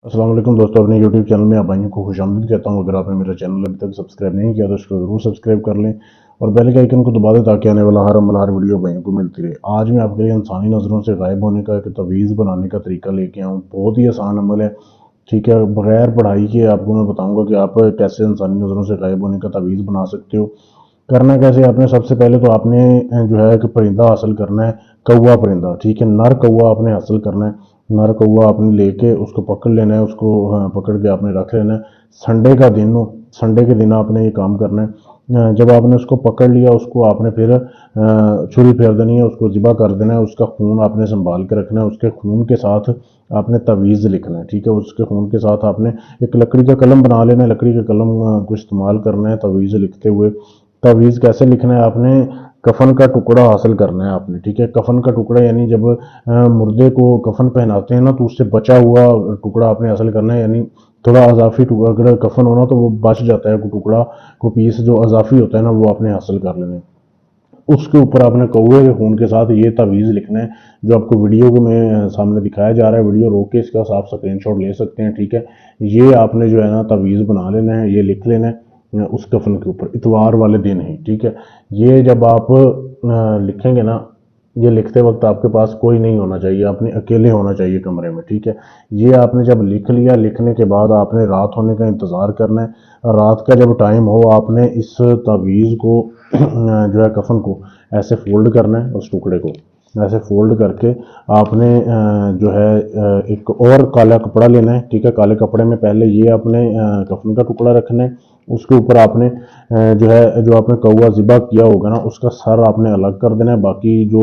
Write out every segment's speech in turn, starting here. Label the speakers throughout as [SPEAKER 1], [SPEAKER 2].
[SPEAKER 1] अस्सलाम वालेकुम दोस्तों, अपने यूट्यूब चैनल में आप भाइयों को खुशामदीद कहता हूँ। अगर आपने मेरा चैनल अभी तक सब्सक्राइब नहीं किया तो इसको ज़रूर सब्सक्राइब कर लें और बेल के आइकन को दबा दें ताकि आने वाला हर वीडियो भाइयों को मिलती रहे। आज मैं आपके लिए इंसानी नज़रों से गायब होने का एक तवीज़ बनाने का तरीका लेके आऊँ। बहुत ही आसान अमल है, ठीक है। बगैर पढ़ाई के आपको मैं बताऊँगा कि आप कैसे इंसानी नज़रों से गायब होने का तवीज़ बना सकते हो। करना कैसे आपने, सबसे पहले तो आपने जो है कि परिंदा हासिल करना है, कौवा परिंदा, ठीक है। नर कौवा आपने हासिल करना है। नर कौवा आपने लेके उसको पकड़ लेना है, उसको पकड़ के आपने रख लेना है। संडे का दिन हो, संडे के दिन आपने ये काम करना है। जब आपने उसको पकड़ लिया, उसको आपने फिर छुरी फेर देनी है, उसको ज़िबा कर देना है। उसका खून आपने संभाल के रखना है। उसके खून के साथ आपने तवीज़ लिखना है, ठीक है। उसके खून के साथ आपने एक लकड़ी का कलम बना लेना है। लकड़ी का कलम को इस्तेमाल करना है तवीज़ लिखते हुए। तवीज़ कैसे लिखना है आपने, कफन का टुकड़ा हासिल करना है आपने, ठीक है। कफन का टुकड़ा यानी जब मुर्दे को कफन पहनाते हैं ना, तो उससे बचा हुआ टुकड़ा आपने हासिल करना है। यानी थोड़ा अजाफी टुकड़ा, अगर कफन होना तो वो बच जाता है, को टुकड़ा को पीस जो अजाफी होता है ना, वो आपने हासिल कर लेना है। उसके ऊपर आपने कौवे के खून के साथ ये तवीज़ लिखना है जो आपको वीडियो को में सामने दिखाया जा रहा है। वीडियो रोक के इसका आप स्क्रीनशॉट ले सकते हैं, ठीक है। ये आपने जो है ना तवीज़ बना लेना है, ये लिख लेना है उस कफन के ऊपर इतवार वाले दिन ही, ठीक है। ये जब आप लिखेंगे ना, ये लिखते वक्त आपके पास कोई नहीं होना चाहिए, आपने अकेले होना चाहिए कमरे में, ठीक है। ये आपने जब लिख लिया, लिखने के बाद आपने रात होने का इंतज़ार करना है। रात का जब टाइम हो, आपने इस तवीज़ को जो है कफन को ऐसे फोल्ड करना है, उस टुकड़े को ऐसे फोल्ड करके आपने जो है एक और काला कपड़ा लेना है, ठीक है। काले कपड़े में पहले ये आपने कफन का टुकड़ा रखना है। उसके ऊपर आपने जो है, जो आपने कौवा ज़िबा किया होगा ना, उसका सर आपने अलग कर देना है। बाकी जो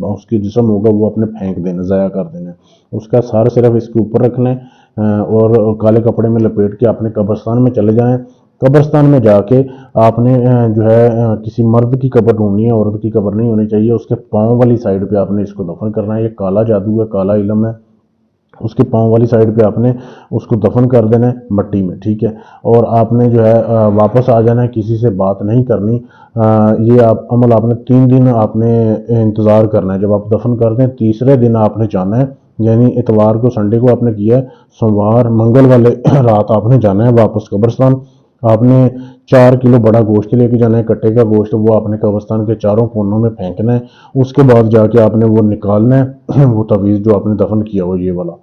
[SPEAKER 1] उसकी जिस्म होगा वो आपने फेंक देना, ज़ाया कर देना है। उसका सर सिर्फ इसके ऊपर रखना है और काले कपड़े में लपेट के आपने कब्रिस्तान में चले जाएं। कब्रिस्तान में जाके आपने जो है किसी मर्द की कब्र ढूंढनी है, औरत की कब्र नहीं होनी चाहिए। उसके पाँव वाली साइड पे आपने इसको दफन करना है। ये काला जादू है, काला इलम है। उसके पाँव वाली साइड पे आपने उसको दफन कर देना है मट्टी में, ठीक है। और आपने जो है वापस आ जाना है, किसी से बात नहीं करनी। ये आप अमल आपने 3 दिन आपने इंतज़ार करना है। जब आप दफन कर दें, तीसरे दिन आपने जाना है, यानी इतवार को, संडे को आपने किया है, सोमवार मंगल वाले रात आपने जाना है वापस कब्रिस्तान। आपने 4 किलो बड़ा गोश्त लेके जाना है, कट्टे का गोश्त, वो आपने कब्रिस्तान के चारों कोनों में फेंकना है। उसके बाद जाके आपने वो निकालना है वो तवीज़ जो आपने दफन किया हो, ये वाला,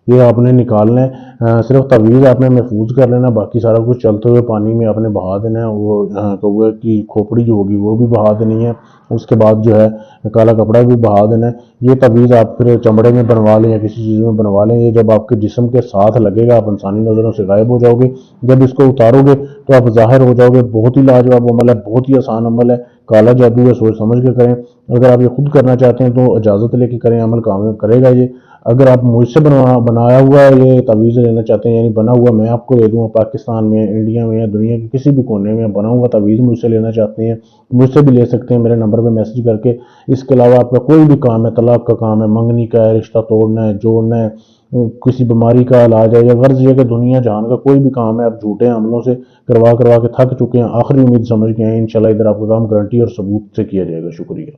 [SPEAKER 1] ये आपने निकालना है। सिर्फ तवीज़ आपने महफूज कर लेना, बाकी सारा कुछ चलते हुए पानी में आपने बहा देना है। वो कौवे की खोपड़ी जो होगी वो भी बहा देनी है। उसके बाद जो है काला कपड़ा भी बहा देना है। ये तवीज़ आप फिर चमड़े में बनवा लें या किसी चीज़ में बनवा लें। ये जब आपके जिस्म के साथ लगेगा, आप इंसानी नज़रों से गायब हो जाओगे। जब इसको उतारोगे तो आप ज़ाहिर हो जाओगे। बहुत ही लाजवाब अमल है, बहुत ही आसान अमल है, काला जादू है, सोच समझ के करें। अगर आप ये खुद करना चाहते हैं तो इजाज़त लेके करें, अमल काम करेगा ये। अगर आप मुझसे बनाया हुआ ये तवीज़ लेना चाहते हैं, यानी बना हुआ मैं आपको दे दूँ, पाकिस्तान में, इंडिया में या दुनिया के किसी भी कोने में बना हुआ तवीज़ मुझसे लेना चाहते हैं, मुझसे भी ले सकते हैं मेरे नंबर पे मैसेज करके। इसके अलावा आपका कोई भी काम है, तलाक का काम है, मंगनी का है, रिश्ता तोड़ना है, जोड़ना है, किसी बीमारी का इलाज है, या गर्ज ये कि दुनिया जहान का कोई भी काम है, आप झूठे अमलों से करवा करवा के थक चुके हैं, आखिरी उम्मीद समझ के हैं, इंशाल्लाह इधर आपका काम गारंटी और सबूत से किया जाएगा। शुक्रिया।